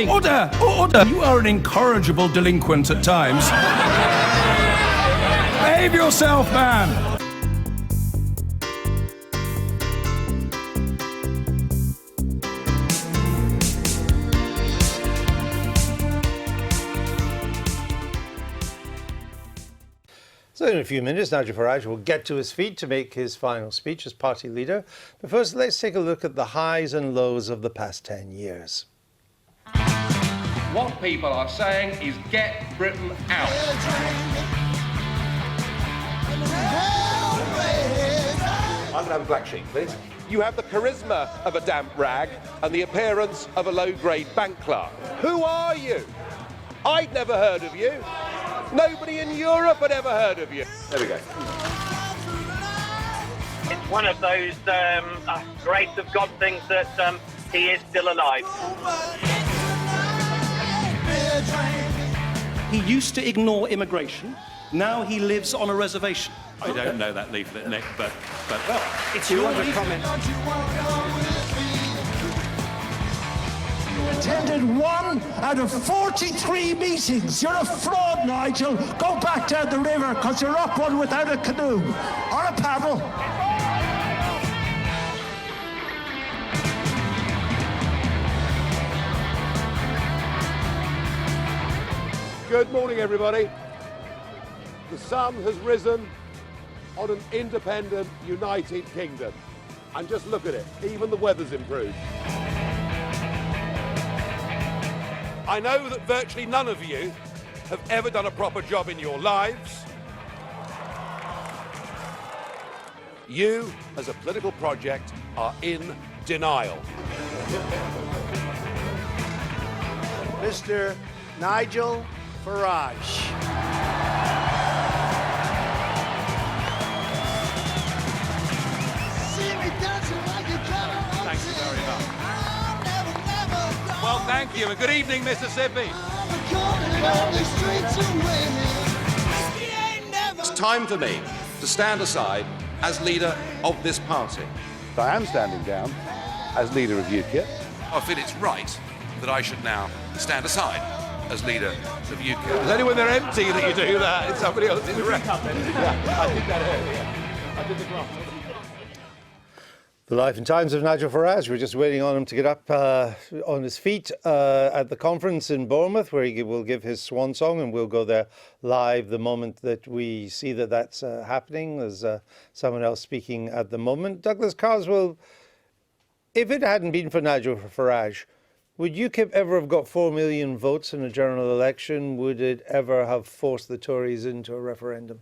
Order! Order! You are an incorrigible delinquent at times. Behave yourself, man! So in a few minutes, Nigel Farage will get to his feet to make his final speech as party leader. But first, let's take a look at the highs and lows of the past 10 years. What people are saying is get Britain out. I'm going to have a black sheep, please. You have the charisma of a damp rag and the appearance of a low-grade bank clerk. Who are you? I'd never heard of you. Nobody in Europe had ever heard of you. There we go. It's one of those grace of God things that he is still alive. He used to ignore immigration. Now he lives on a reservation. I don't know that leaflet, Nick, but well, It's your comment. Attended 1 out of 43 meetings. You're a fraud, Nigel. Go back down the river, because you're up one without a canoe or a paddle. Good morning, everybody. The sun has risen on an independent, united kingdom. And just look at it, even the weather's improved. I know that virtually none of you have ever done a proper job in your lives. You, as a political project, are in denial. Mr. Nigel Farage. Thank you very much. Well, thank you, and good evening, Mississippi. It's time for me to stand aside as leader of this party. I am standing down as leader of UKIP. I feel it's right that I should now stand aside as leader of UKIP. It's only when they're empty that you do that. It's somebody else in the rest. Yeah, I did that earlier. I did the glass. The life and times of Nigel Farage. We're just waiting on him to get up on his feet at the conference in Bournemouth, where he will give his swan song, and we'll go there live the moment that we see that that's happening. There's someone else speaking at the moment. Douglas Carswell, if it hadn't been for Nigel Farage, would UKIP ever have got 4 million votes in a general election? Would it ever have forced the Tories into a referendum?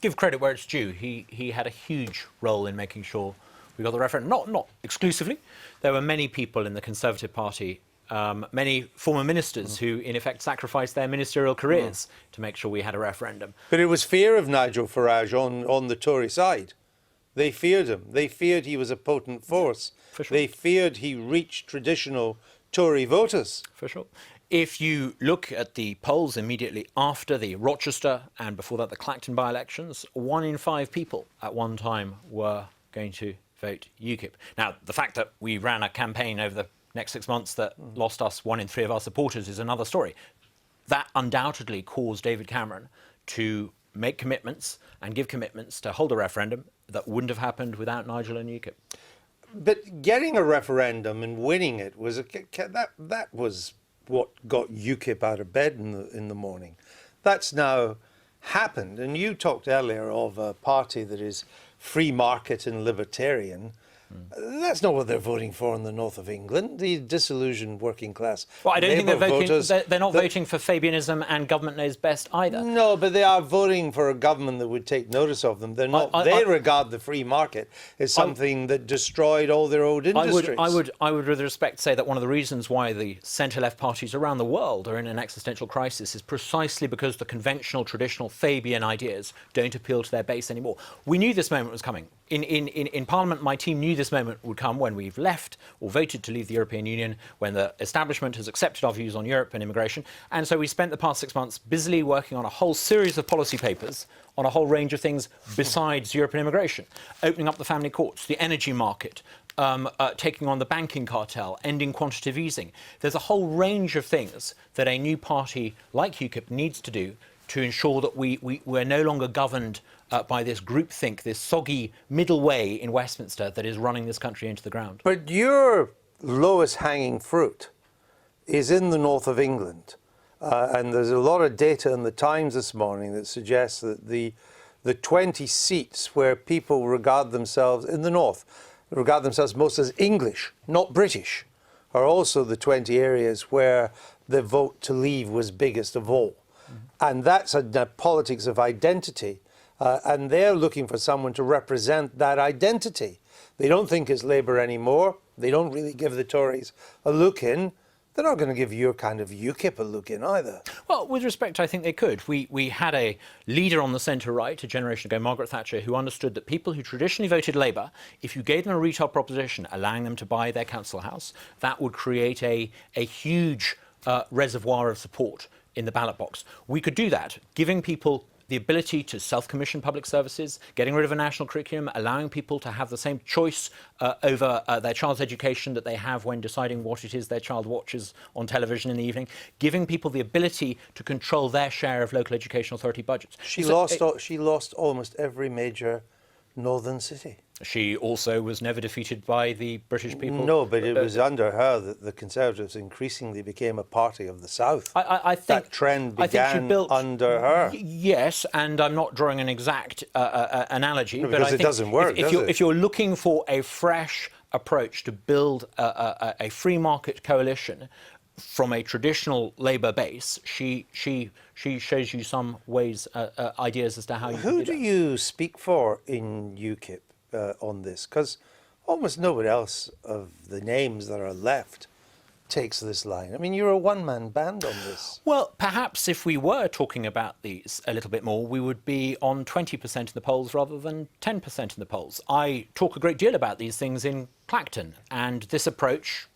Give credit where it's due. He had a huge role in making sure we got the referendum. Not exclusively. There were many people in the Conservative Party, many former ministers who, in effect, sacrificed their ministerial careers to make sure we had a referendum. But it was fear of Nigel Farage on the Tory side. They feared him. They feared he was a potent force. For sure. They feared he reached traditional Tory voters. For sure. If you look at the polls immediately after the Rochester and before that the Clacton by-elections, 1 in 5 people at one time were going to vote UKIP. Now, the fact that we ran a campaign over the next 6 months that lost us 1 in 3 of our supporters is another story. That undoubtedly caused David Cameron to make commitments and give commitments to hold a referendum that wouldn't have happened without Nigel and UKIP. But getting a referendum and winning it was that was what got UKIP out of bed in the morning. That's now happened. And you talked earlier of a party that is free market and libertarian. That's not what they're voting for in the north of England, the disillusioned working class. Well, I don't think Labour voters, they're not voting for Fabianism and government knows best either. No, but they are voting for a government that would take notice of them. They're not. They regard the free market as something that destroyed all their old industries. I would, with respect, say that one of the reasons why the centre-left parties around the world are in an existential crisis is precisely because the conventional, traditional Fabian ideas don't appeal to their base anymore. We knew this moment was coming. in Parliament, my team knew this moment would come when we've left or voted to leave the European Union, when the establishment has accepted our views on Europe and immigration. And so we spent the past 6 months busily working on a whole series of policy papers on a whole range of things besides European immigration, opening up the family courts, the energy market, taking on the banking cartel, ending quantitative easing. There's a whole range of things that a new party like UKIP needs to do to ensure that we're no longer governed by this groupthink, this soggy middle way in Westminster that is running this country into the ground. But your lowest hanging fruit is in the north of England. And there's a lot of data in the Times this morning that suggests that the 20 seats where people regard themselves, in the north, regard themselves most as English, not British, are also the 20 areas where the vote to leave was biggest of all. And that's a politics of identity. And they're looking for someone to represent that identity. They don't think it's Labour anymore. They don't really give the Tories a look in. They're not going to give your kind of UKIP a look in either. Well, with respect, I think they could. We had a leader on the centre-right a generation ago, Margaret Thatcher, who understood that people who traditionally voted Labour, if you gave them a retail proposition allowing them to buy their council house, that would create a huge reservoir of support in the ballot box. We could do that, giving people the ability to self-commission public services, getting rid of a national curriculum, allowing people to have the same choice over their child's education that they have when deciding what it is their child watches on television in the evening, giving people the ability to control their share of local education authority budgets. She lost almost every major northern city. She also was never defeated by the British people. No, but it was under her that the Conservatives increasingly became a party of the South. I think that trend began under her. Yes, and I'm not drawing an exact analogy. No, but because I think it doesn't work, if you're looking for a fresh approach to build a free market coalition from a traditional Labour base, she shows you some ways, ideas as to how you can do that. Who do you speak for in UKIP on this? Because almost nobody else of the names that are left takes this line. I mean, you're a one-man band on this. Well, perhaps if we were talking about these a little bit more, we would be on 20% in the polls rather than 10% in the polls. I talk a great deal about these things in Clacton, and this approach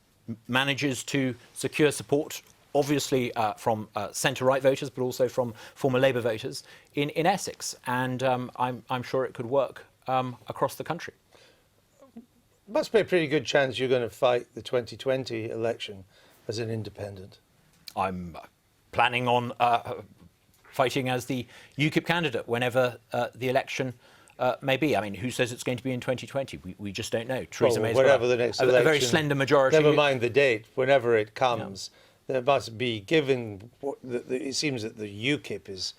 manages to secure support, obviously from centre-right voters, but also from former Labour voters in Essex. And I'm sure it could work across the country. Must be a pretty good chance you're going to fight the 2020 election as an independent. I'm planning on fighting as the UKIP candidate whenever the election may be. I mean, who says it's going to be in 2020? We just don't know. Theresa May's whatever the next election, a very slender majority. Never mind the date. Whenever it comes, there must be, given it seems that the UKIP is,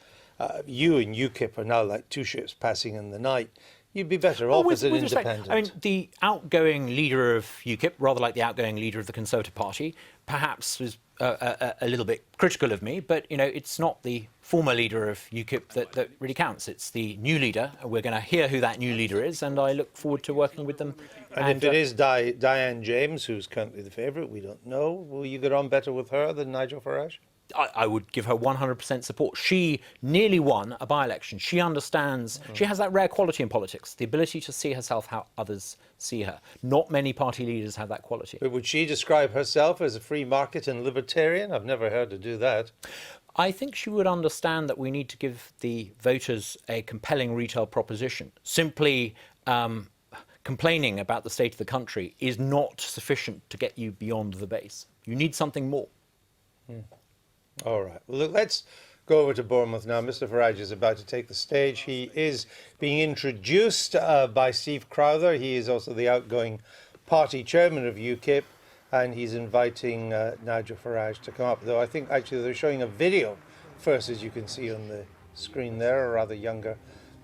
you and UKIP are now like two ships passing in the night. You'd be better off as an independent. I mean, the outgoing leader of UKIP, rather like the outgoing leader of the Conservative Party, perhaps was a little bit critical of me, but, you know, it's not the former leader of UKIP that really counts. It's the new leader. We're going to hear who that new leader is, and I look forward to working with them. And if it is Diane James, who's currently the favourite, we don't know, will you get on better with her than Nigel Farage? I would give her 100% support. She nearly won a by-election. She understands, she has that rare quality in politics, the ability to see herself how others see her. Not many party leaders have that quality. But would she describe herself as a free market and libertarian? I've never heard her do that. I think she would understand that we need to give the voters a compelling retail proposition. Simply complaining about the state of the country is not sufficient to get you beyond the base. You need something more. All right. Well, look, let's go over to Bournemouth now. Mr. Farage is about to take the stage. He is being introduced by Steve Crowther. He is also the outgoing party chairman of UKIP, and he's inviting Nigel Farage to come up. Though I think actually they're showing a video first, as you can see on the screen there, a rather younger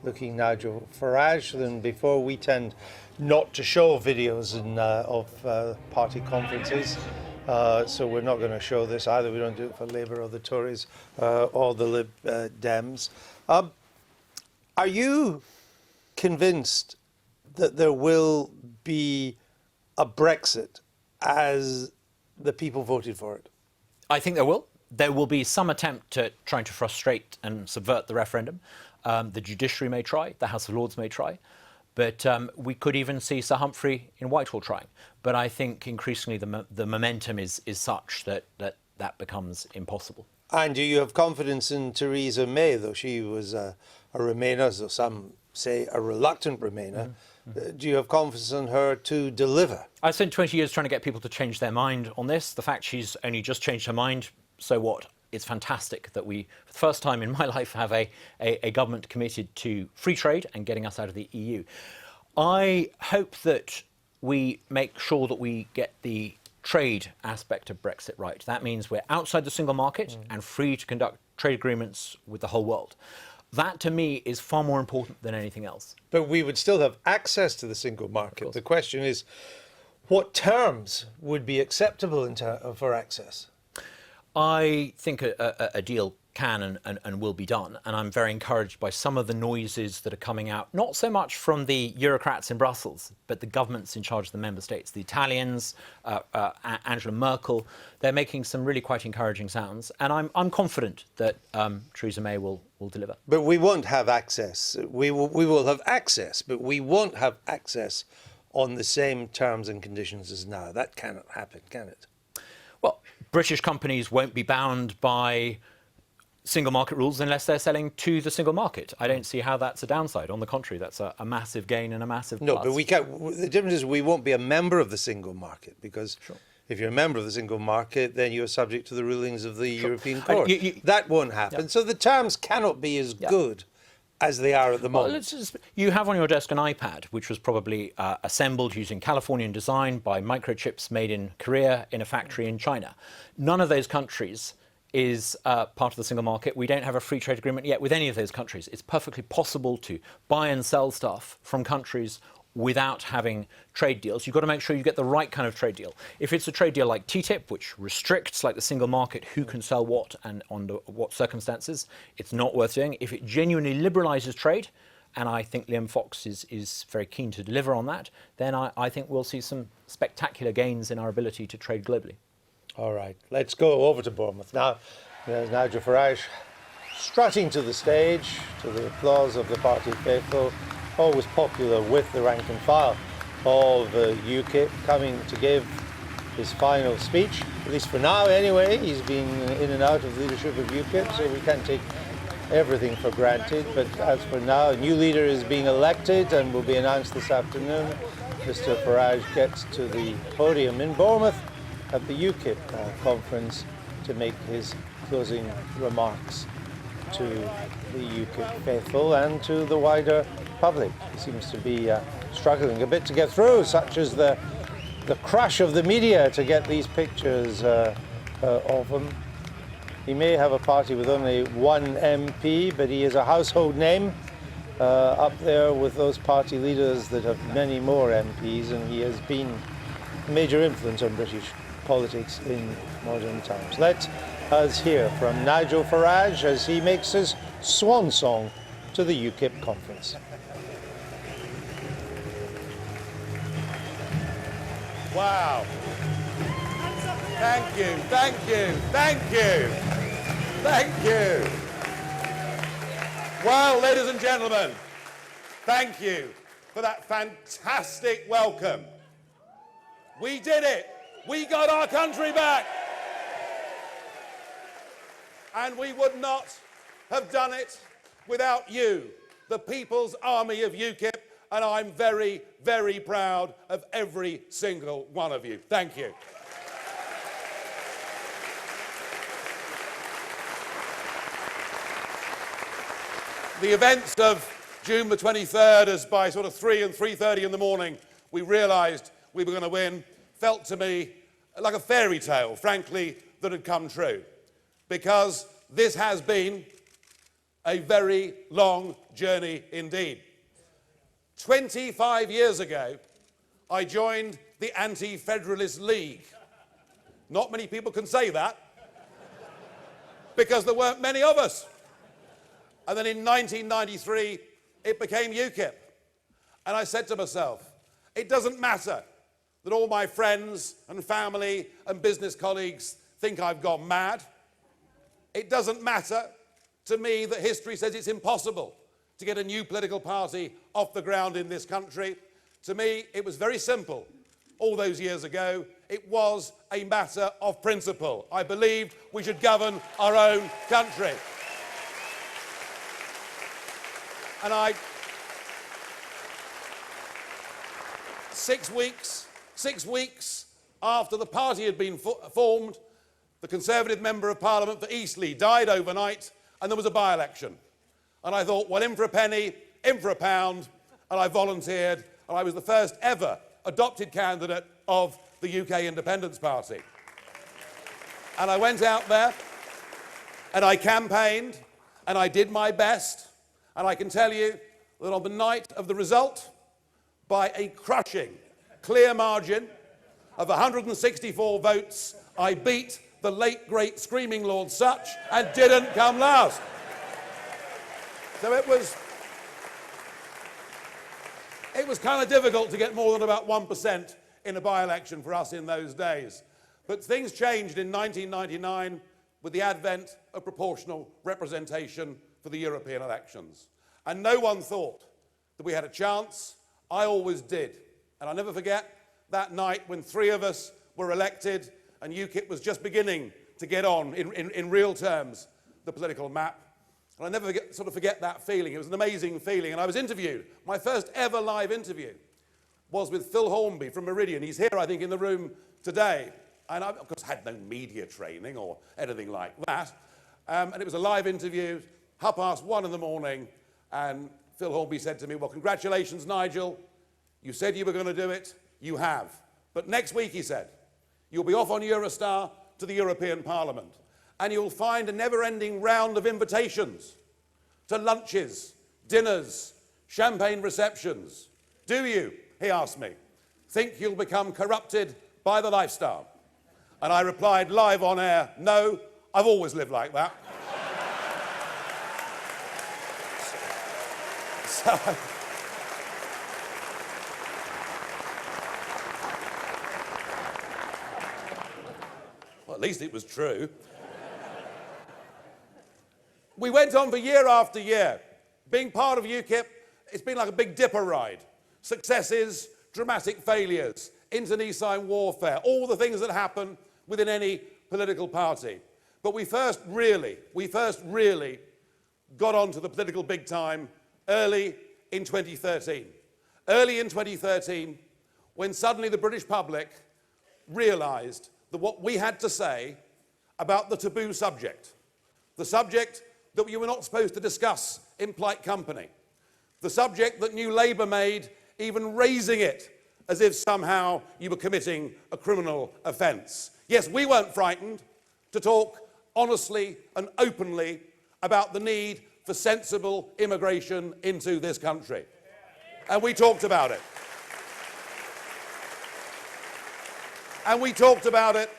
looking Nigel Farage. Then before, we tend not to show videos of party conferences. So we're not going to show this either. We don't do it for Labour or the Tories or the Lib Dems. Are you convinced that there will be a Brexit as the people voted for it? I think there will. There will be some attempt at trying to frustrate and subvert the referendum. The judiciary may try, the House of Lords may try. But we could even see Sir Humphrey in Whitehall trying. But I think increasingly the momentum is such that becomes impossible. And do you have confidence in Theresa May, though she was a Remainer, so some say a reluctant Remainer? Do you have confidence in her to deliver? I spent 20 years trying to get people to change their mind on this. The fact she's only just changed her mind, so what? It's fantastic that we, for the first time in my life, have a government committed to free trade and getting us out of the EU. I hope that we make sure that we get the trade aspect of Brexit right. That means we're outside the single market and free to conduct trade agreements with the whole world. That, to me, is far more important than anything else. But we would still have access to the single market. The question is, what terms would be acceptable for access? I think a deal can and will be done, and I'm very encouraged by some of the noises that are coming out, not so much from the bureaucrats in Brussels, but the governments in charge of the member states. The Italians, Angela Merkel, they're making some really quite encouraging sounds, and I'm confident that Theresa May will deliver. But we won't have access. We will have access, but we won't have access on the same terms and conditions as now. That cannot happen, can it? Well, British companies won't be bound by single market rules unless they're selling to the single market. I don't see how that's a downside. On the contrary, that's a massive gain and a massive plus. No, but we can't. The difference is we won't be a member of the single market, because if you're a member of the single market, then you're subject to the rulings of the European Court. That won't happen. Yeah. So the terms cannot be as good as they are at the moment. You have on your desk an iPad, which was probably assembled using Californian design by microchips made in Korea in a factory in China. None of those countries is part of the single market. We don't have a free trade agreement yet with any of those countries. It's perfectly possible to buy and sell stuff from countries without having trade deals. You've got to make sure you get the right kind of trade deal. If it's a trade deal like TTIP, which restricts, like the single market, who can sell what and under what circumstances, it's not worth doing. If it genuinely liberalises trade, and I think Liam Fox is very keen to deliver on that, then I think we'll see some spectacular gains in our ability to trade globally. All right, let's go over to Bournemouth. Now, there's Nigel Farage strutting to the stage to the applause of the party faithful, always popular with the rank and file of UKIP, coming to give his final speech, at least for now anyway. He's been in and out of leadership of UKIP, so we can't take everything for granted. But as for now, a new leader is being elected and will be announced this afternoon. Mr. Farage gets to the podium in Bournemouth at the UKIP conference to make his closing remarks to the UKIP faithful and to the wider public. He seems to be struggling a bit to get through, such as the crush of the media to get these pictures of him. He may have a party with only one MP, but he is a household name up there with those party leaders that have many more MPs, and he has been a major influence on British politics in modern times. Let us hear from Nigel Farage as he makes his swan song to the UKIP conference. Wow. Thank you, thank you, thank you, thank you. Well, ladies and gentlemen, thank you for that fantastic welcome. We did it. We got our country back. And we would not have done it without you, the People's Army of UKIP, and I'm very, very proud of every single one of you. Thank you. The events of June the 23rd, as by sort of 3 and 3:30 in the morning, we realised we were going to win, felt to me like a fairy tale, frankly, that had come true. Because this has been a very long journey indeed. 25 years ago, I joined the Anti-Federalist League. Not many people can say that, because there weren't many of us. And then in 1993, it became UKIP. And I said to myself, it doesn't matter that all my friends and family and business colleagues think I've gone mad. It doesn't matter to me that history says it's impossible to get a new political party off the ground in this country. To me, it was very simple. All those years ago, it was a matter of principle. I believed we should govern our own country. And 6 weeks after the party had been formed, the Conservative Member of Parliament for Eastleigh died overnight, and there was a by-election. And I thought, well, in for a penny, in for a pound, and I volunteered, and I was the first ever adopted candidate of the UK Independence Party. And I went out there, and I campaigned, and I did my best, and I can tell you that on the night of the result, by a crushing, clear margin of 164 votes, I beat the late, great Screaming Lord Sutch and didn't come last. So it was kind of difficult to get more than about 1% in a by-election for us in those days. But things changed in 1999 with the advent of proportional representation for the European elections. And no one thought that we had a chance. I always did. And I'll never forget that night when 3 of us were elected and UKIP was just beginning to get on, in real terms, the political map. And I'll never forget that feeling. It was an amazing feeling. And I was interviewed. My first ever live interview was with Phil Hornby from Meridian. He's here, I think, in the room today. And I, of course, had no media training or anything like that. And it was a live interview, 1:30 in the morning. And Phil Hornby said to me, well, congratulations, Nigel. You said you were going to do it. You have. But next week, he said, you'll be off on Eurostar to the European Parliament. And you'll find a never-ending round of invitations to lunches, dinners, champagne receptions. Do you, he asked me, think you'll become corrupted by the lifestyle? And I replied live on air, no, I've always lived like that. Well, at least it was true. We went on for year after year. Being part of UKIP, it's been like a Big Dipper ride. Successes, dramatic failures, internecine warfare, all the things that happen within any political party. But we first really got onto the political big time early in 2013. Early in 2013, when suddenly the British public realised that what we had to say about the taboo subject, the subject that you were not supposed to discuss in polite company, the subject that New Labour made even raising it as if somehow you were committing a criminal offence. Yes, we weren't frightened to talk honestly and openly about the need for sensible immigration into this country. And we talked about it. And we talked about it,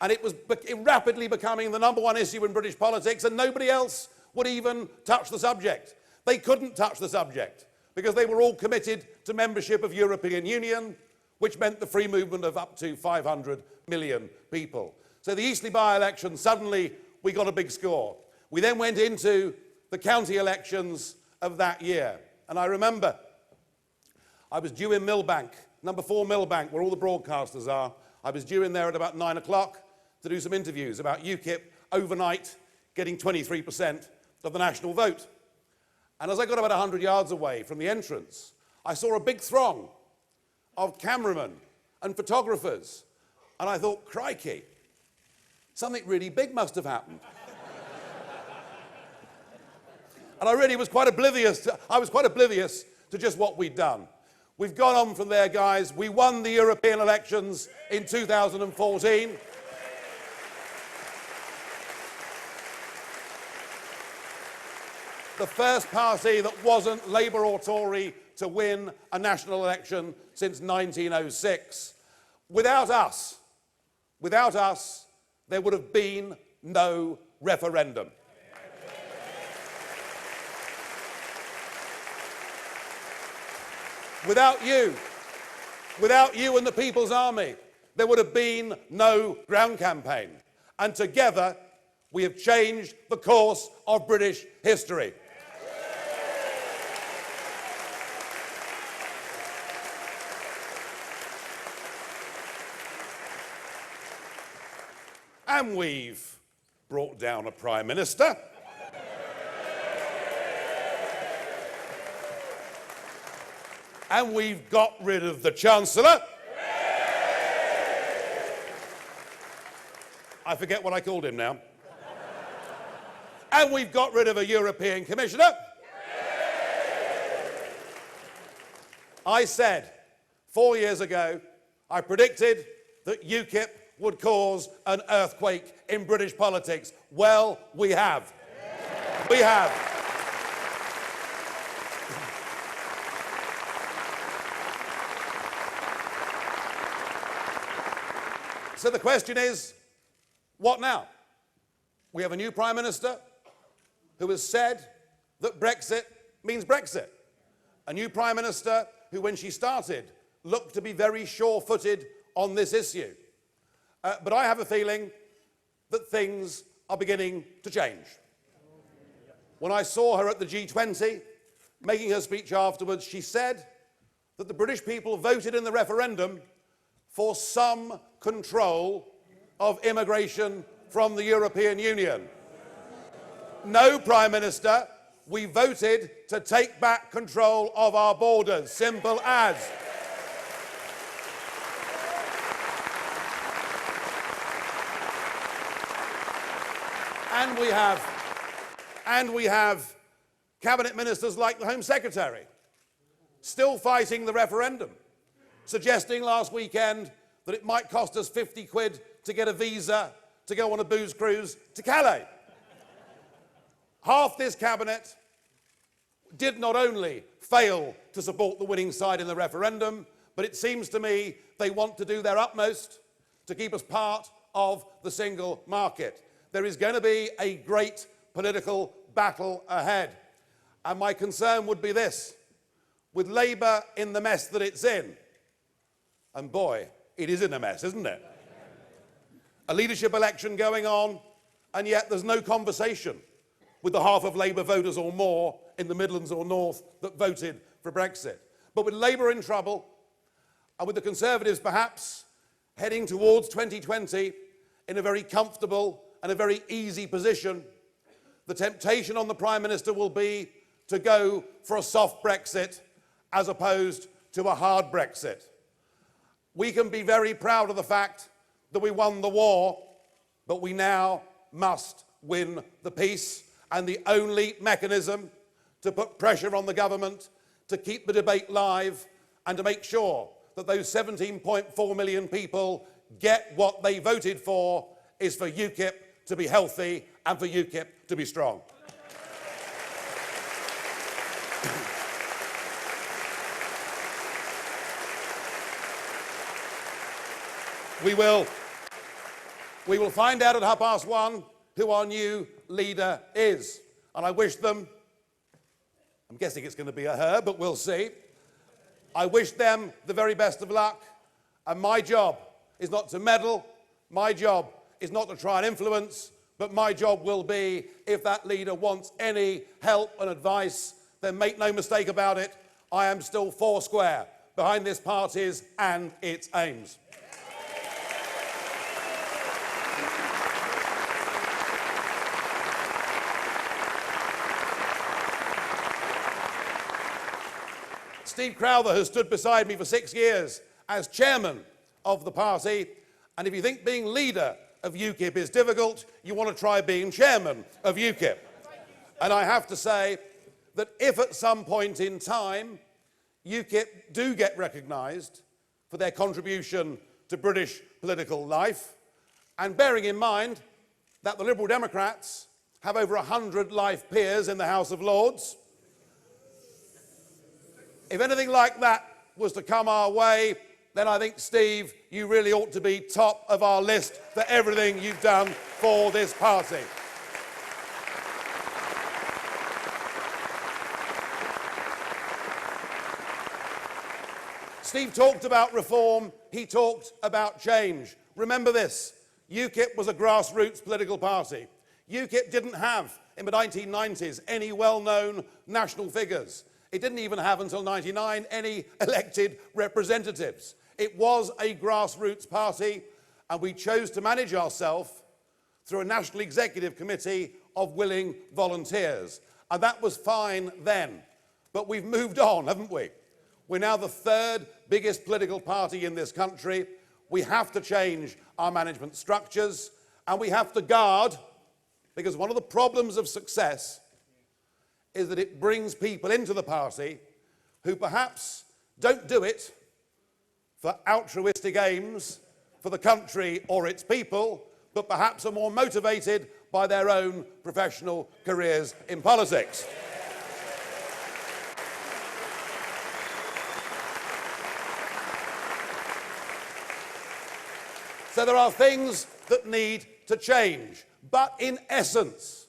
and it was rapidly becoming the #1 issue in British politics, and nobody else would even touch the subject. They couldn't touch the subject because they were all committed to membership of European Union, which meant the free movement of up to 500 million people. So the Eastleigh by-election, suddenly we got a big score. We then went into the county elections of that year. And I remember I was due in Millbank, #4 Millbank, where all the broadcasters are. I was due in there at about 9 o'clock to do some interviews about UKIP overnight getting 23% of the national vote. And as I got about 100 yards away from the entrance, I saw a big throng of cameramen and photographers. And I thought, crikey, something really big must have happened. And I really was quite oblivious to just what we'd done. We've gone on from there, guys. We won the European elections in 2014. The first party that wasn't Labour or Tory to win a national election since 1906. Without us, there would have been no referendum. Without you and the People's Army, there would have been no ground campaign. And together, we have changed the course of British history. And we've brought down a Prime Minister. And we've got rid of the Chancellor. I forget what I called him now. And we've got rid of a European Commissioner. I said 4 years ago, I predicted that UKIP would cause an earthquake in British politics. Well, we have. We have. So the question is, what now? We have a new Prime Minister who has said that Brexit means Brexit. A new Prime Minister who, when she started, looked to be very sure-footed on this issue. But I have a feeling that things are beginning to change. When I saw her at the G20, making her speech afterwards, she said that the British people voted in the referendum for some control of immigration from the European Union. No, Prime Minister, we voted to take back control of our borders. Simple as. And we have cabinet ministers like the Home Secretary still fighting the referendum, suggesting last weekend that it might cost us 50 quid to get a visa to go on a booze cruise to Calais. Half this cabinet did not only fail to support the winning side in the referendum, but it seems to me they want to do their utmost to keep us part of the single market. There is going to be a great political battle ahead. And my concern would be this: with Labour in the mess that it's in, and boy, it is in a mess, isn't it? A leadership election going on, and yet there's no conversation with the half of Labour voters or more in the Midlands or North that voted for Brexit. But with Labour in trouble, and with the Conservatives perhaps heading towards 2020 in a very comfortable and a very easy position, the temptation on the Prime Minister will be to go for a soft Brexit as opposed to a hard Brexit. We can be very proud of the fact that we won the war, but we now must win the peace. And the only mechanism to put pressure on the government to keep the debate live and to make sure that those 17.4 million people get what they voted for is for UKIP to be healthy and for UKIP to be strong. We will find out at 1:30 who our new leader is. And I wish them, I'm guessing it's going to be a her, but we'll see. I wish them the very best of luck. And my job is not to meddle. My job is not to try and influence. But my job will be, if that leader wants any help and advice, then make no mistake about it, I am still foursquare behind this party's and its aims. Steve Crowther has stood beside me for 6 years as chairman of the party, and if you think being leader of UKIP is difficult, you want to try being chairman of UKIP. And I have to say that if at some point in time UKIP do get recognised for their contribution to British political life, and bearing in mind that the Liberal Democrats have over 100 life peers in the House of Lords, if anything like that was to come our way, then I think, Steve, you really ought to be top of our list for everything you've done for this party. Steve talked about reform, he talked about change. Remember this, UKIP was a grassroots political party. UKIP didn't have, in the 1990s, any well-known national figures. It didn't even have, until 1999, any elected representatives. It was a grassroots party, and we chose to manage ourselves through a National Executive Committee of willing volunteers. And that was fine then. But we've moved on, haven't we? We're now the third biggest political party in this country. We have to change our management structures, and we have to guard, because one of the problems of success is that it brings people into the party who perhaps don't do it for altruistic aims for the country or its people, but perhaps are more motivated by their own professional careers in politics. So there are things that need to change. But in essence,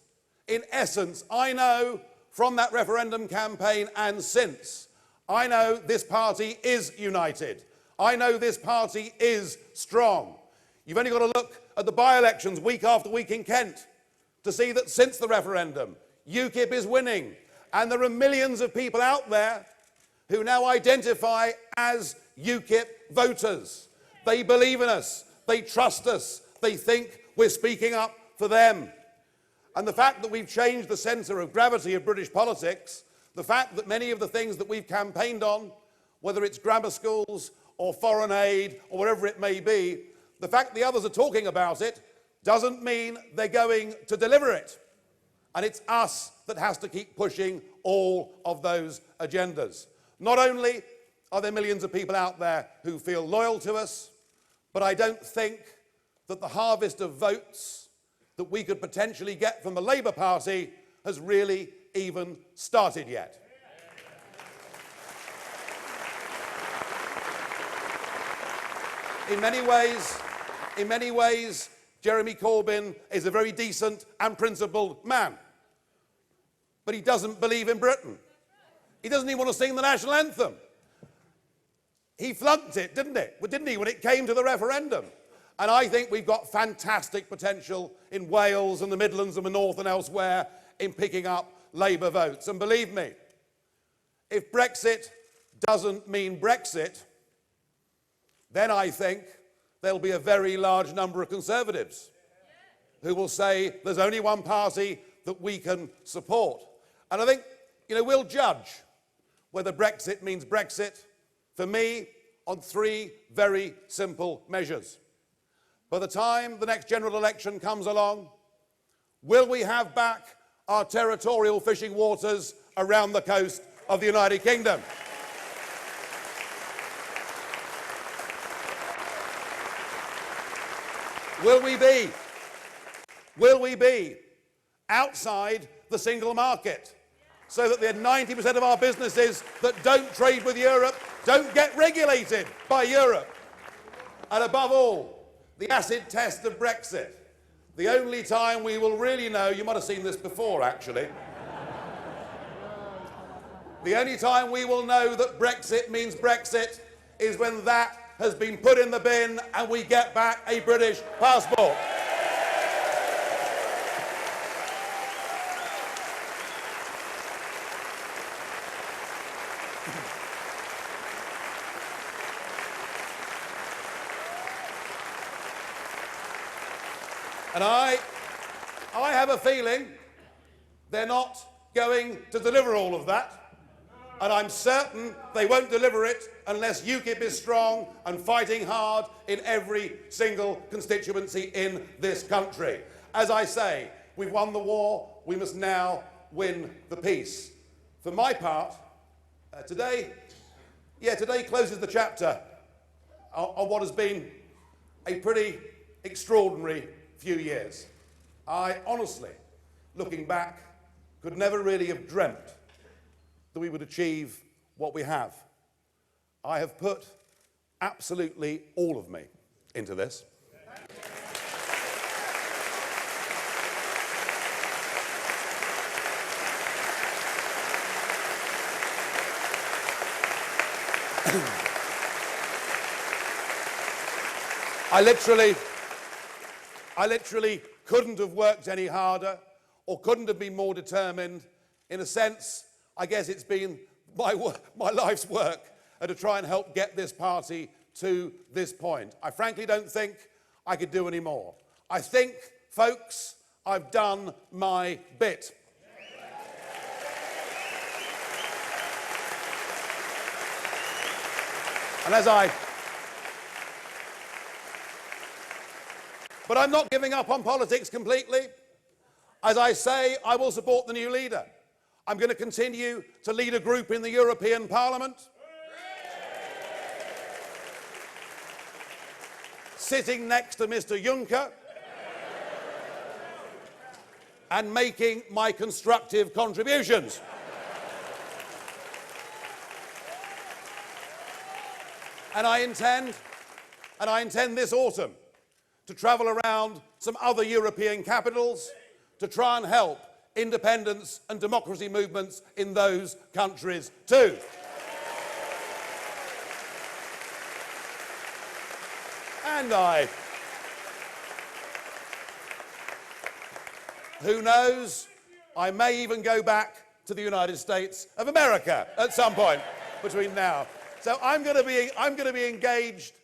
I know from that referendum campaign and since, I know this party is united. I know this party is strong. You've only got to look at the by-elections week after week in Kent to see that since the referendum, UKIP is winning. And there are millions of people out there who now identify as UKIP voters. They believe in us. They trust us. They think we're speaking up for them. And the fact that we've changed the centre of gravity of British politics, the fact that many of the things that we've campaigned on, whether it's grammar schools or foreign aid or whatever it may be, the fact the others are talking about it doesn't mean they're going to deliver it. And it's us that has to keep pushing all of those agendas. Not only are there millions of people out there who feel loyal to us, but I don't think that the harvest of votes that we could potentially get from the Labour Party has really even started yet. In many ways, Jeremy Corbyn is a very decent and principled man. But he doesn't believe in Britain. He doesn't even want to sing the national anthem. He flunked it, didn't he, when it came to the referendum? And I think we've got fantastic potential in Wales and the Midlands and the North and elsewhere in picking up Labour votes. And believe me, if Brexit doesn't mean Brexit, then I think there'll be a very large number of Conservatives who will say there's only one party that we can support. And I think, we'll judge whether Brexit means Brexit, for me, on three very simple measures. By the time the next general election comes along, will we have back our territorial fishing waters around the coast of the United Kingdom? Will we be outside the single market so that the 90% of our businesses that don't trade with Europe don't get regulated by Europe? And above all, the acid test of Brexit. The only time we will really know, you might have seen this before actually, the only time we will know that Brexit means Brexit is when that has been put in the bin and we get back a British passport. And I have a feeling they're not going to deliver all of that. And I'm certain they won't deliver it unless UKIP is strong and fighting hard in every single constituency in this country. As I say, we've won the war, we must now win the peace. For my part, today closes the chapter on what has been a pretty extraordinary few years. I honestly, looking back, could never really have dreamt that we would achieve what we have. I have put absolutely all of me into this. I literally couldn't have worked any harder or couldn't have been more determined. In a sense, I guess it's been my life's work to try and help get this party to this point. I frankly don't think I could do any more. I think folks, I've done my bit. And but I'm not giving up on politics completely. As I say, I will support the new leader. I'm going to continue to lead a group in the European Parliament, sitting next to Mr. Juncker, and making my constructive contributions. And I intend this autumn to travel around some other European capitals to try and help independence and democracy movements in those countries too. And who knows, I may even go back to the United States of America at some point between now. So I'm going to be engaged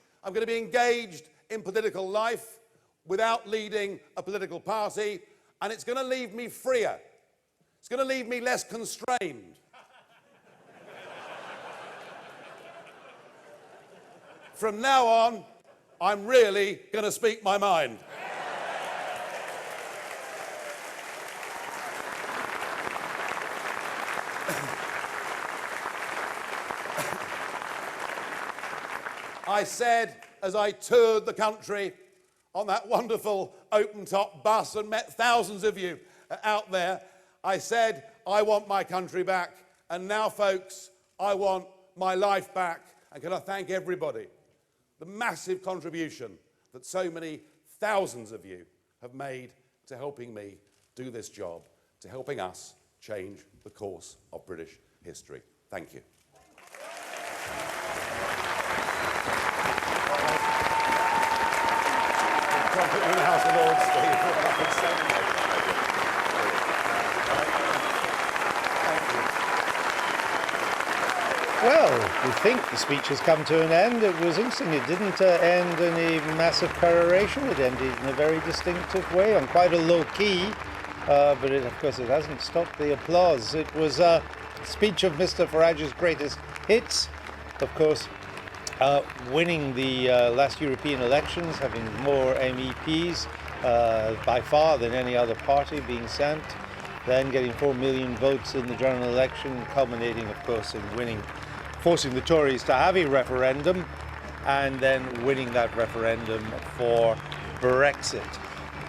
in political life without leading a political party, and it's going to leave me freer. It's going to leave me less constrained. From now on, I'm really going to speak my mind. I said, as I toured the country on that wonderful open-top bus and met thousands of you out there, I said, I want my country back. And now, folks, I want my life back. And can I thank everybody? The massive contribution that so many thousands of you have made to helping me do this job, to helping us change the course of British history. Thank you. In the House of Lords, Well, we think the speech has come to an end. It was interesting. It didn't end in a massive peroration. It ended in a very distinctive way, on quite a low key. But of course, it hasn't stopped the applause. It was a speech of Mr. Farage's greatest hits. Of course, winning the last European elections, having more MEPs by far than any other party being sent, then getting 4 million votes in the general election, culminating, of course, in winning, forcing the Tories to have a referendum, and then winning that referendum for Brexit.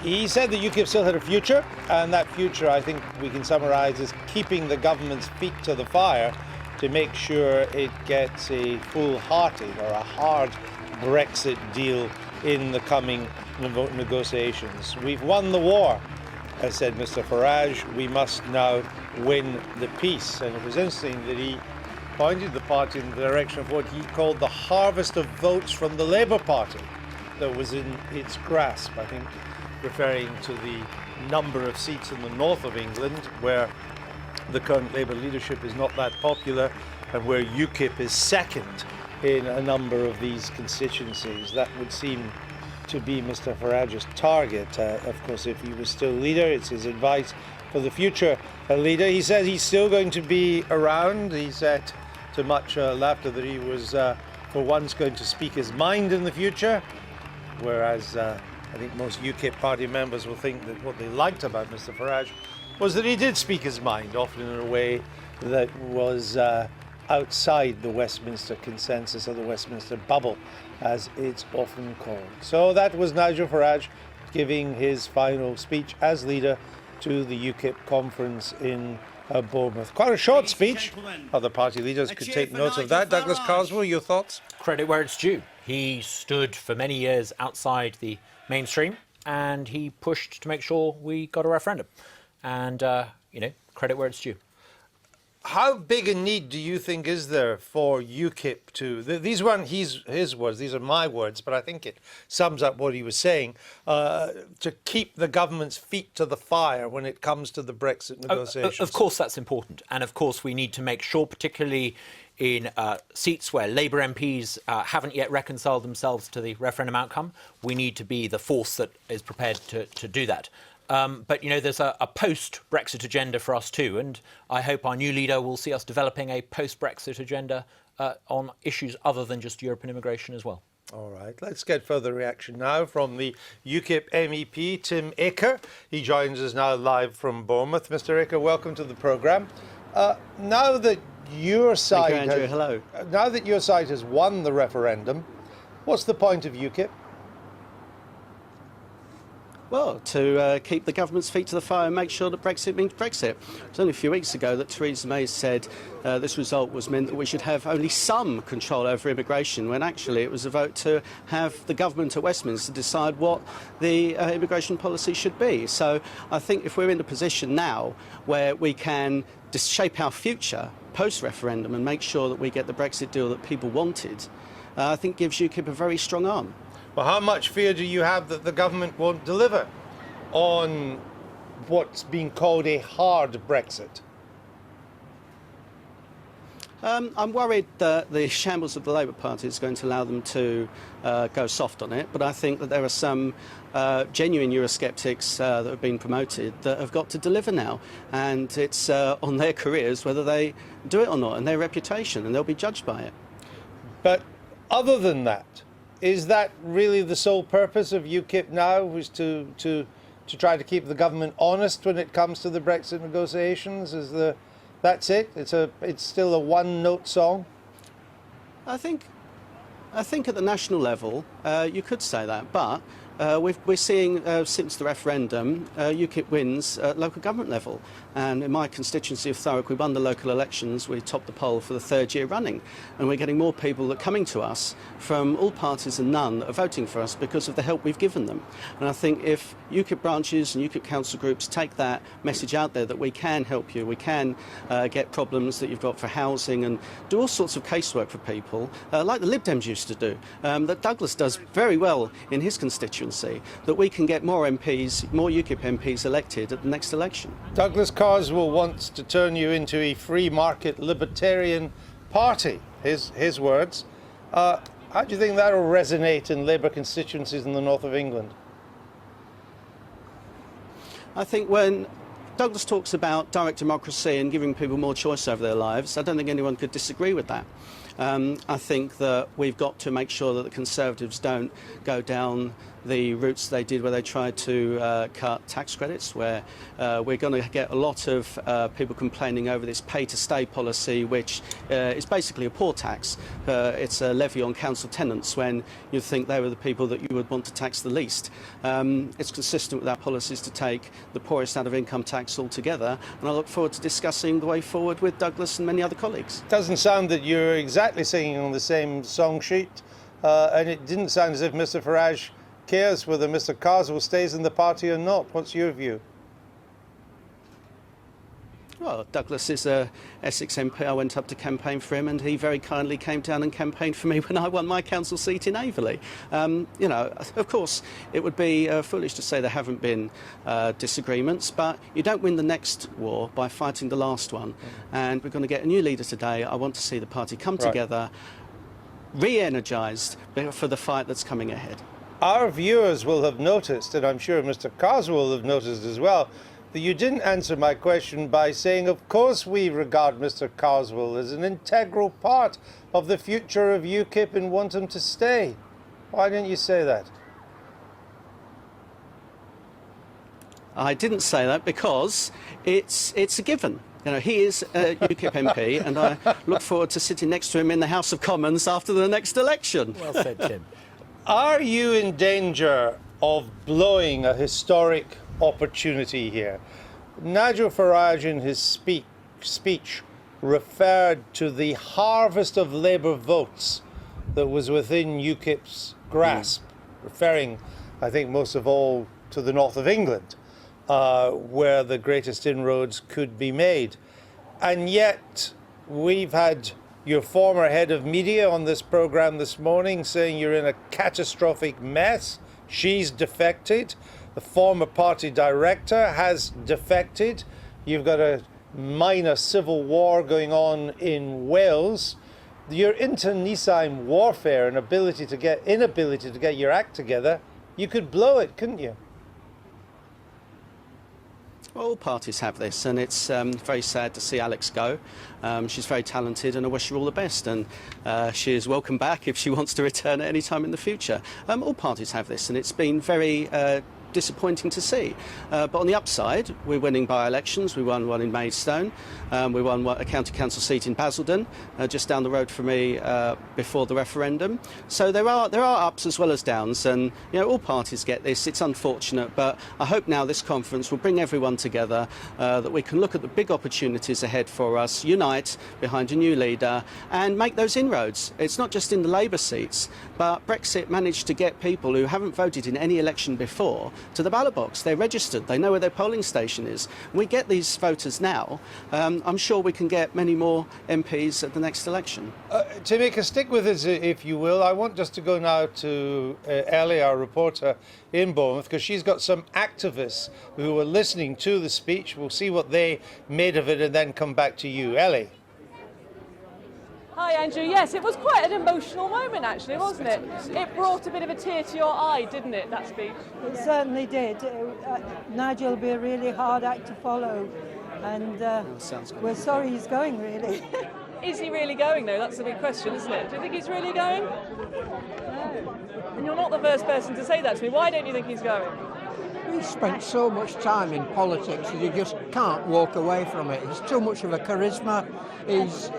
He said the UKIP still had a future, and that future, I think we can summarise as keeping the government's feet to the fire to make sure it gets a full-hearted or a hard Brexit deal in the coming negotiations. We've won the war, as said Mr. Farage. We must now win the peace. And it was interesting that he pointed the party in the direction of what he called the harvest of votes from the Labour Party that was in its grasp, I think referring to the number of seats in the north of England where the current Labour leadership is not that popular, and where UKIP is second in a number of these constituencies. That would seem to be Mr. Farage's target. Of course, if he was still leader, it's his advice for the future leader. He says he's still going to be around. He said, to much laughter, that he was for once going to speak his mind in the future, whereas I think most UKIP party members will think that what they liked about Mr. Farage was that he did speak his mind, often in a way that was outside the Westminster consensus or the Westminster bubble, as it's often called. So that was Nigel Farage giving his final speech as leader to the UKIP conference in Bournemouth. Quite a short speech. Other party leaders could take note of that. Douglas Carswell, your thoughts? Credit where it's due. He stood for many years outside the mainstream, and he pushed to make sure we got a referendum. And, credit where it's due. How big a need do you think is there for UKIP to... These weren't his words, these are my words, but I think it sums up what he was saying, to keep the government's feet to the fire when it comes to the Brexit negotiations? Of course that's important. And of course we need to make sure, particularly in seats where Labour MPs haven't yet reconciled themselves to the referendum outcome, we need to be the force that is prepared to do that. But, you know, there's a post-Brexit agenda for us too, and I hope our new leader will see us developing a post-Brexit agenda on issues other than just European immigration as well. All right, let's get further reaction now from the UKIP MEP, Tim Aker. He joins us now live from Bournemouth. Mr Aker, welcome to the programme. Now that your side Thank you, Andrew. Hello. Now that your side has won the referendum, what's the point of UKIP? Well, to keep the government's feet to the fire and make sure that Brexit means Brexit. It was only a few weeks ago that Theresa May said this result was meant that we should have only some control over immigration, when actually it was a vote to have the government at Westminster decide what the immigration policy should be. So I think if we're in a position now where we can shape our future post-referendum and make sure that we get the Brexit deal that people wanted, I think gives UKIP a very strong arm. Well, how much fear do you have that the government won't deliver on what's being called a hard Brexit? I'm worried that the shambles of the Labour Party is going to allow them to go soft on it, but I think that there are some genuine Eurosceptics that have been promoted that have got to deliver now, and it's on their careers whether they do it or not, and their reputation, and they'll be judged by it. But other than that, is that really the sole purpose of UKIP now, was to try to keep the government honest when it comes to the Brexit negotiations? That's it? It's still a one-note song? I think at the national level you could say that, but we're seeing since the referendum UKIP wins at local government level, and in my constituency of Thurrock we won the local elections, we topped the poll for the third year running, and we're getting more people that are coming to us from all parties and none that are voting for us because of the help we've given them. And I think if UKIP branches and UKIP council groups take that message out there that we can help you, we can get problems that you've got for housing and do all sorts of casework for people, like the Lib Dems used to do, that Douglas does very well in his constituency, that we can get more MPs, more UKIP MPs elected at the next election. Douglas Carswell wants to turn you into a free market libertarian party, his words. How do you think that will resonate in Labour constituencies in the north of England? I think when Douglas talks about direct democracy and giving people more choice over their lives, I don't think anyone could disagree with that. I think that we've got to make sure that the Conservatives don't go down the routes they did where they tried to cut tax credits, where we're going to get a lot of people complaining over this pay-to-stay policy, which is basically a poor tax. It's a levy on council tenants when you think they were the people that you would want to tax the least. It's consistent with our policies to take the poorest out of income tax altogether, and I look forward to discussing the way forward with Douglas and many other colleagues. Doesn't sound that you're exactly singing on the same song sheet, and it didn't sound as if Mr Farage cares whether Mr Carswell stays in the party or not. What's your view? Well, Douglas is a Essex MP. I went up to campaign for him, and he very kindly came down and campaigned for me when I won my council seat in Averley. You know, of course, it would be foolish to say there haven't been disagreements, but you don't win the next war by fighting the last one. And we're going to get a new leader today. I want to see the party come together, re-energised for the fight that's coming ahead. Our viewers will have noticed, and I'm sure Mr Carswell will have noticed as well, that you didn't answer my question by saying, of course we regard Mr Carswell as an integral part of the future of UKIP and want him to stay. Why didn't you say that? I didn't say that because it's a given. You know, he is a UKIP MP, and I look forward to sitting next to him in the House of Commons after the next election. Well said, Tim. Are you in danger of blowing a historic opportunity here? Nigel Farage in his speech referred to the harvest of Labour votes that was within UKIP's grasp, referring, I think, most of all to the north of England, where the greatest inroads could be made. And yet we've had your former head of media on this programme this morning saying you're in a catastrophic mess. She's defected. The former party director has defected. You've got a minor civil war going on in Wales. Your internecine warfare and inability to get your act together, you could blow it, couldn't you? Well, all parties have this, and it's very sad to see Alex go. She's very talented, and I wish her all the best, and she is welcome back if she wants to return at any time in the future. All parties have this, and it's been very disappointing to see. But on the upside, we're winning by-elections. We won one in Maidstone. We won a county council seat in Basildon, just down the road from me before the referendum. So there are ups as well as downs, and all parties get this. It's unfortunate, but I hope now this conference will bring everyone together, that we can look at the big opportunities ahead for us, unite behind a new leader, and make those inroads. It's not just in the Labour seats, but Brexit managed to get people who haven't voted in any election before to the ballot box. They're registered, they know where their polling station is. We get these voters now. I'm sure we can get many more MPs at the next election. Tamika, stick with us if you will. I want just to go now to Ellie, our reporter in Bournemouth, because she's got some activists who were listening to the speech. We'll see what they made of it and then come back to you. Ellie. Hi Andrew, yes, it was quite an emotional moment actually, wasn't it? It brought a bit of a tear to your eye, didn't it, that speech? It certainly did. Nigel will be a really hard act to follow, and we're sorry he's going, really. Is he really going though? That's the big question, isn't it? Do you think he's really going? No. And you're not the first person to say that to me. Why don't you think he's going? He's spent so much time in politics that you just can't walk away from it. It's too much of a charisma. It's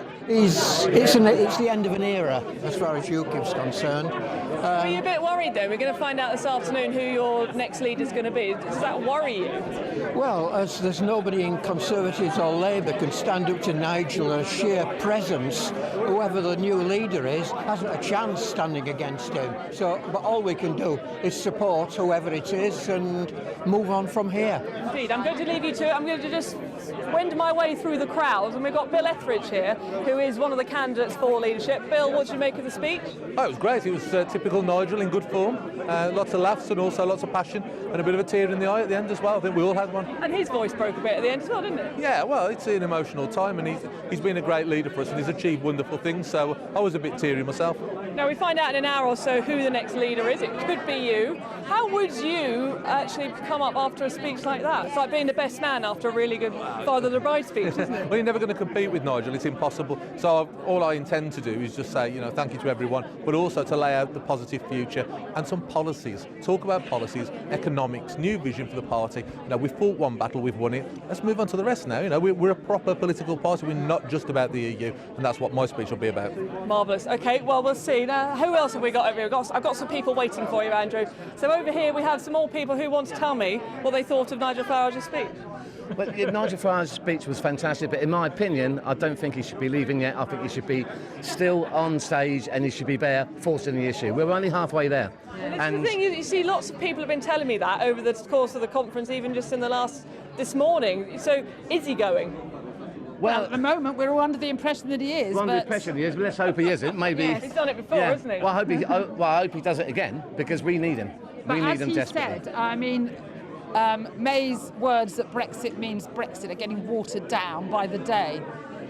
the end of an era as far as UKIP's concerned. Are you a bit worried though? We're going to find out this afternoon who your next leader's going to be. Does that worry you? Well, as there's nobody in Conservatives or Labour can stand up to Nigel and sheer presence, whoever the new leader is hasn't a chance standing against him. So, but all we can do is support whoever it is and move on from here. Indeed, I'm going to leave you to it. I'm going to just wend my way through the crowd, and we've got Bill Etheridge here, who is one of the candidates for leadership. Bill, what did you make of the speech? Oh, it was great. It was typical Nigel in good form. Lots of laughs and also lots of passion and a bit of a tear in the eye at the end as well. I think we all had one. And his voice broke a bit at the end as well, didn't it? Yeah, well, it's an emotional time, and he's been a great leader for us, and he's achieved wonderful things, so I was a bit teary myself. Now, we find out in an hour or so who the next leader is. It could be you. How would you actually come up after a speech like that? It's like being the best man after a really good Father of the Bride speech, isn't it? Well, you're never going to compete with Nigel. It's impossible. So all I intend to do is just say, thank you to everyone, but also to lay out the positive future and some policies. Talk about policies, economics, new vision for the party. We've fought one battle, we've won it. Let's move on to the rest now. We're a proper political party. We're not just about the EU, and that's what my speech will be about. Marvellous. OK, well, we'll see. Now, who else have we got over here? I've got some people waiting for you, Andrew. So over here we have some more people who want to tell me what they thought of Nigel Farage's speech. Well, Nigel Farage's speech was fantastic, but in my opinion, I don't think he should be leaving yet. I think he should be still on stage, and he should be there forcing the issue. We're only halfway there. And the thing is, you see, lots of people have been telling me that over the course of the conference, even just in this morning. So, is he going? Well, at the moment, we're all under the impression that he is. We're under the impression he is, but let's hope he isn't. Maybe. Yeah, he's done it before, isn't he? Well, I hope he does it again, because we need him. We need him desperately. As he said, I mean, May's words that Brexit means Brexit are getting watered down by the day,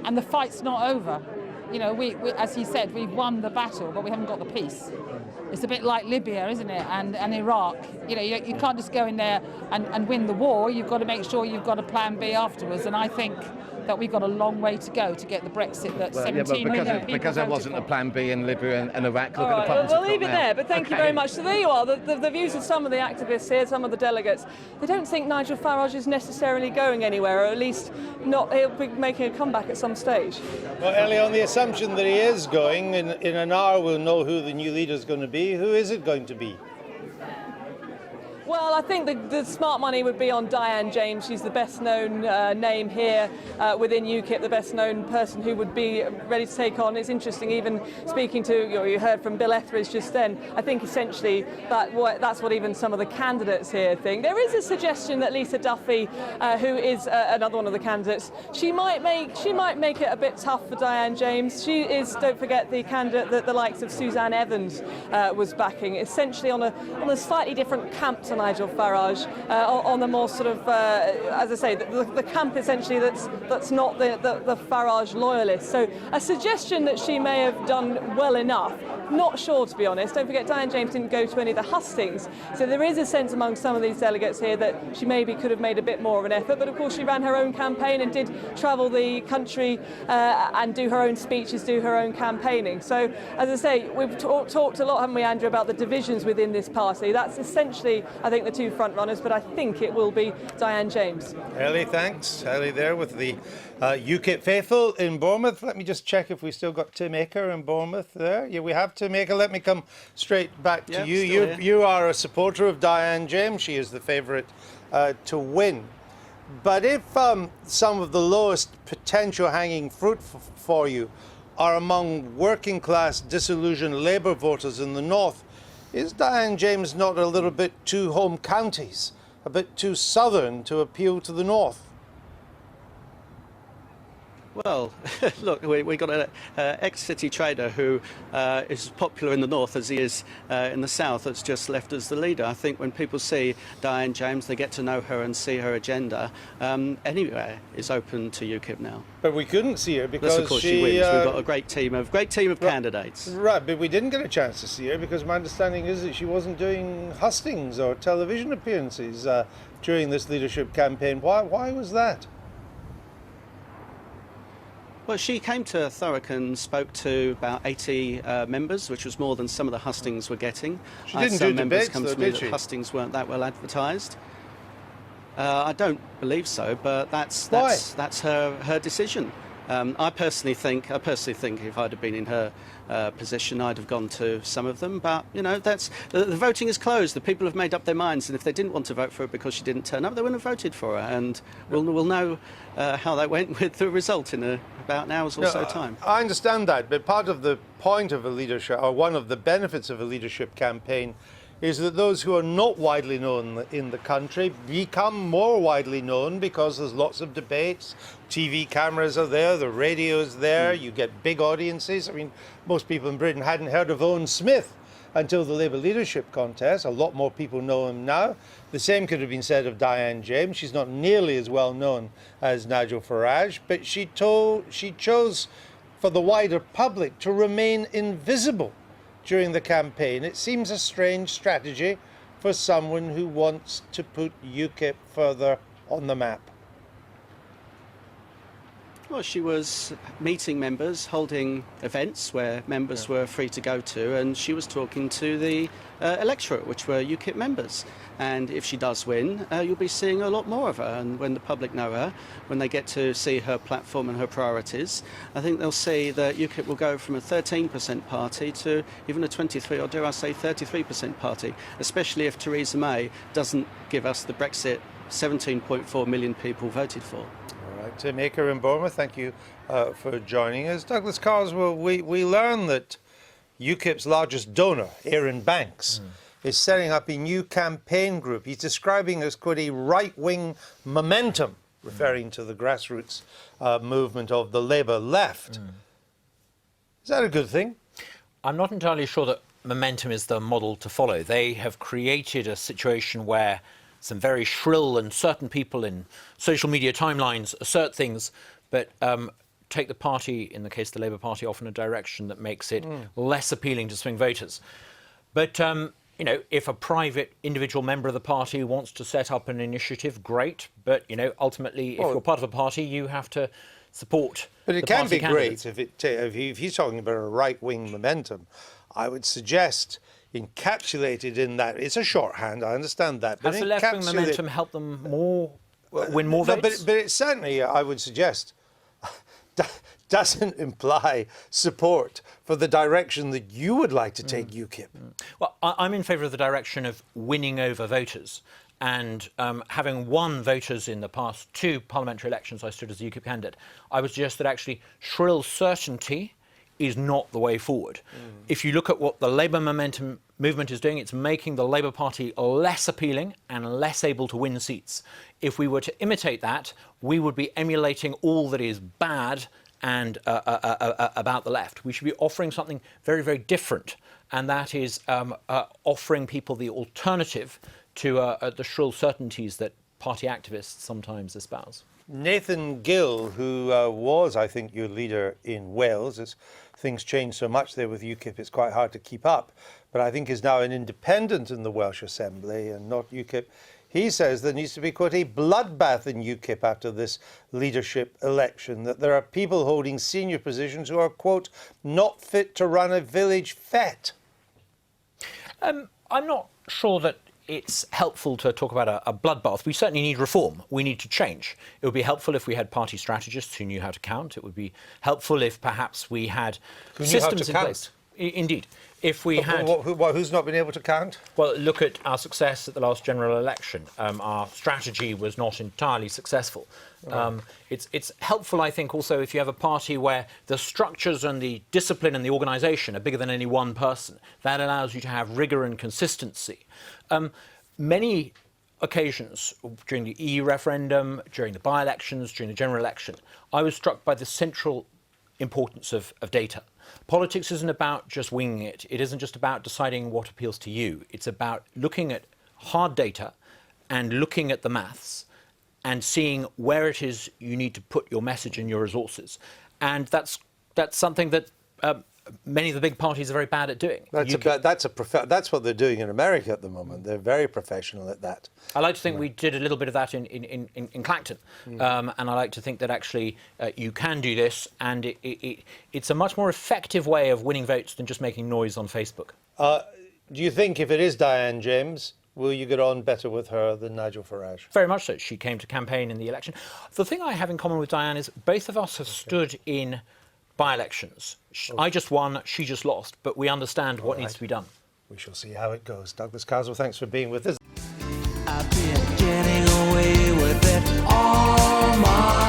and the fight's not over. We as he said, we've won the battle, but we haven't got the peace. It's a bit like Libya, isn't it, and Iraq. You can't just go in there and win the war. You've got to make sure you've got a plan B afterwards, and I think that we've got a long way to go to get the Brexit that 17 million people because there wasn't a plan B in Libya and Iraq. All right, we'll leave it there, but thank you very much. So there you are, the views of some of the activists here, some of the delegates. They don't think Nigel Farage is necessarily going anywhere, or at least not. He'll be making a comeback at some stage. Well, Ellie, on the assumption that he is going, in an hour we'll know who the new leader is going to be. Who is it going to be? Well, I think the smart money would be on Diane James. She's the best known name here within UKIP, the best known person who would be ready to take on. It's interesting, even speaking to, you heard from Bill Etheridge just then, I think essentially that's what even some of the candidates here think. There is a suggestion that Lisa Duffy, who is another one of the candidates, she might make it a bit tough for Diane James. She is, don't forget, the candidate that the likes of Suzanne Evans was backing, essentially on a slightly different camp to Nigel Farage, on the more sort of, as I say, the camp essentially that's not the Farage loyalist. So a suggestion that she may have done well enough. Not sure, to be honest. Don't forget, Diane James didn't go to any of the hustings, so there is a sense among some of these delegates here that she maybe could have made a bit more of an effort. But of course, she ran her own campaign and did travel the country and do her own speeches, do her own campaigning. So, as I say, we've talked a lot, haven't we, Andrew, about the divisions within this party. That's essentially, I think, the two front runners, but I think it will be Diane James. Ellie, thanks. Ellie there with the UKIP faithful in Bournemouth. Let me just check if we still got Tim Aker in Bournemouth there. Yeah, we have Tim Aker. Let me come straight back to you. You are a supporter of Diane James. She is the favourite to win. But if some of the lowest potential hanging fruit for you are among working class disillusioned Labour voters in the north, is Diane James not a little bit too home counties, a bit too southern to appeal to the north? Well, look, we got an ex-city trader who is popular in the north as he is in the south, that's just left as the leader. I think when people see Diane James, they get to know her and see her agenda. Anywhere is open to UKIP now. But we couldn't see her because of course she wins. We've got a great team of candidates. Right, but we didn't get a chance to see her because my understanding is that she wasn't doing hustings or television appearances during this leadership campaign. Why was that? Well, she came to Thurrock and spoke to about 80 members, which was more than some of the hustings were getting. She didn't do debates, though, did she? Hustings weren't that well advertised. I don't believe so, but that's her decision. I personally think if I'd have been in her position, I'd have gone to some of them. But you know, that's the voting is closed. The people have made up their minds, and if they didn't want to vote for her because she didn't turn up, they wouldn't have voted for her. And we'll know how that went with the result in about an hour's or so time. I understand that, but part of the point of a leadership, or one of the benefits of a leadership campaign, is that those who are not widely known in the country become more widely known because there's lots of debates, TV cameras are there, the radio's there, you get big audiences. I mean, most people in Britain hadn't heard of Owen Smith until the Labour leadership contest. A lot more people know him now. The same could have been said of Diane James. She's not nearly as well known as Nigel Farage, but she chose for the wider public to remain invisible during the campaign. It seems a strange strategy for someone who wants to put UKIP further on the map. Well, she was meeting members, holding events where members were free to go to, and she was talking to the electorate, which were UKIP members. And if she does win, you'll be seeing a lot more of her. And when the public know her, when they get to see her platform and her priorities, I think they'll see that UKIP will go from a 13% party to even a 23, or dare I say 33% party, especially if Theresa May doesn't give us the Brexit 17.4 million people voted for. All right, Tim Aker in Bournemouth, thank you for joining us. Douglas Carswell, we learned that UKIP's largest donor, Aaron Banks, is setting up a new campaign group. He's describing as, quote, a right-wing momentum, referring to the grassroots movement of the Labour left. Is that a good thing? I'm not entirely sure that momentum is the model to follow. They have created a situation where some very shrill and certain people in social media timelines assert things, but take the party, in the case of the Labour Party, off in a direction that makes it less appealing to swing voters. But you know, if a private individual member of the party wants to set up an initiative, great. But, you know, ultimately, if you're part of a party, you have to support But it the can party be candidates. great if he's talking about a right-wing momentum. I would suggest encapsulated in that, it's a shorthand, I understand that. But Has the left-wing momentum helped them win more votes? But it certainly, I would suggest, doesn't imply support for the direction that you would like to take UKIP. Well, I'm in favour of the direction of winning over voters. And having won voters in the past 2 parliamentary elections, I stood as a UKIP candidate. I would suggest that actually shrill certainty is not the way forward. If you look at what the Labour momentum movement is doing, it's making the Labour Party less appealing and less able to win seats. If we were to imitate that, we would be emulating all that is bad and about the left. We should be offering something very, very different, and that is offering people the alternative to the shrill certainties that party activists sometimes espouse. Nathan Gill, who was, I think, your leader in Wales, as things change so much there with UKIP, it's quite hard to keep up, but I think is now an independent in the Welsh Assembly and not UKIP. He says there needs to be, quote, a bloodbath in UKIP after this leadership election, that there are people holding senior positions who are, quote, not fit to run a village fete. I'm not sure that it's helpful to talk about a bloodbath. We certainly need reform. We need to change. It would be helpful if we had party strategists who knew how to count. It would be helpful if perhaps we had systems in place. Indeed. If we had... Who's not been able to count? Well, look at our success at the last general election. Our strategy was not entirely successful. Right. It's helpful, I think, also if you have a party where the structures and the discipline and the organisation are bigger than any one person. That allows you to have rigour and consistency. Many occasions during the EU referendum, during the by-elections, during the general election, I was struck by the central importance of data. Politics isn't about just winging it. It isn't just about deciding what appeals to you. It's about looking at hard data and looking at the maths and seeing where it is you need to put your message and your resources. And that's something that many of the big parties are very bad at doing. That's what they're doing in America at the moment. They're very professional at that. I like to think we did a little bit of that in Clacton, and I like to think that actually you can do this, and it's a much more effective way of winning votes than just making noise on Facebook. Do you think if it is Diane James, will you get on better with her than Nigel Farage? Very much so. She came to campaign in the election. The thing I have in common with Diane is both of us have stood in by-elections. I just won, she just lost, but we understand what needs to be done. We shall see how it goes. Douglas Caswell, thanks for being with us. I've been getting away with it all my